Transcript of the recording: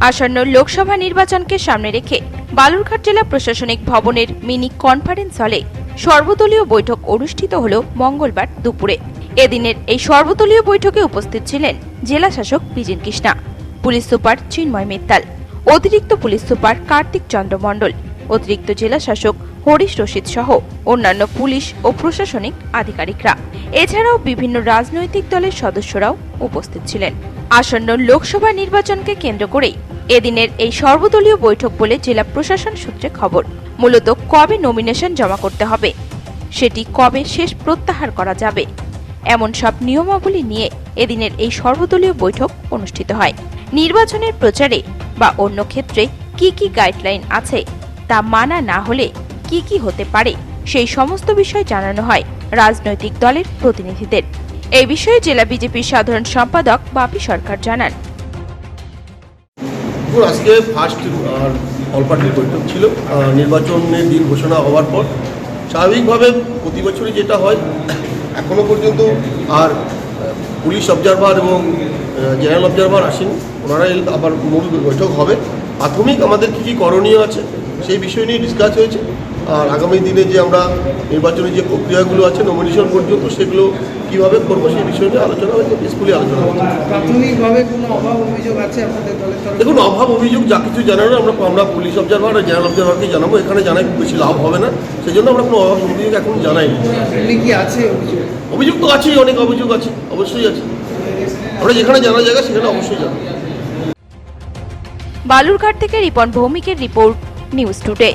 আসন্ন লোকসভা নির্বাচনকে সামনে রেখে বালুরঘাট জেলা প্রশাসনিক ভবনের মিনি কনফারেন্স হলে সর্বদলীয় বৈঠক অনুষ্ঠিত হল মঙ্গলবার দুপুরে। এদিনের এই সর্বদলীয় বৈঠকে উপস্থিত ছিলেন জেলা শাসক বিজিন কৃষ্ণা, পুলিশ সুপার চিন্ময় মিত্তাল, অতিরিক্ত পুলিশ সুপার কার্তিক চন্দ্র মণ্ডল, অতিরিক্ত জেলা শাসক হরিশ রশিদ সহ অন্যান্য পুলিশ ও প্রশাসনিক আধিকারিকরা। এছাড়াও বিভিন্ন রাজনৈতিক দলের সদস্যরাও উপস্থিত ছিলেন। আসন্ন লোকসভা নির্বাচনকে কেন্দ্র করেই এদিনের এই সর্বদলীয় বৈঠক বলে জেলা প্রশাসন সূত্রে খবর। মূলত কবে নমিনেশন জমা করতে হবে, সেটি কবে শেষ প্রত্যাহার করা যাবে, এমন সব নিয়মাবলী নিয়ে এদিনের এই সর্বদলীয় বৈঠক অনুষ্ঠিত হয়। নির্বাচনের প্রচারে বা অন্য ক্ষেত্রে কি কি গাইডলাইন আছে তা মানা না হলে কি কি হতে পারে সেই সমস্ত বিষয় জানানো হয় রাজনৈতিক দলের প্রতিনিধিদের। এই বিষয়ে জেলা বিজেপির সাধারণ সম্পাদক বাপি সরকার জানান, আজকে ফার্স্ট অল পার্টির বৈঠক ছিল। নির্বাচনের দিন ঘোষণা হওয়ার পর স্বাভাবিকভাবে প্রতি বছরই যেটা হয়, এখনও পর্যন্ত আর পুলিশ অবজারভার এবং জেনারেল অবজারভার আসেন, ওনারা আবার মূল বৈঠক হবে। প্রাথমিক আমাদের কী কী করণীয় আছে সেই বিষয় নিয়ে ডিসকাস হয়েছে। আর আগামী দিনে যে আমরা নির্বাচনের যে প্রক্রিয়াগুলো আছে নমিনেশন পর্যন্ত, সেগুলো কীভাবে করবো সেই বিষয় নিয়ে আলোচনা হয়েছে, পিসফুলি আলোচনা হয়েছে। প্রাথমিকভাবে কোনো অভাব অভিযোগ আছে আপনাদের দলের তরফে? দেখুন, অভাব অভিযোগ যা কিছু জানানো আমরা পুলিশ অবজারভার আর জেনারেল অবজারভারকে জানাবো। এখানে জানাই বেশি লাভ হবে না, সেই জন্য আমরা কোনো অভাব অভিযোগ এখন জানাইনি। কি আছে অভিযোগ? অভিযোগ তো আছেই, অনেক অভিযোগ আছে, অবশ্যই আছে। আমরা যেখানে জানা জায়গা সেখানে অবশ্যই জানাবো। বালুরঘাট থেকে রিপন ভৌমিকের রিপোর্ট, নিউজ টুডে।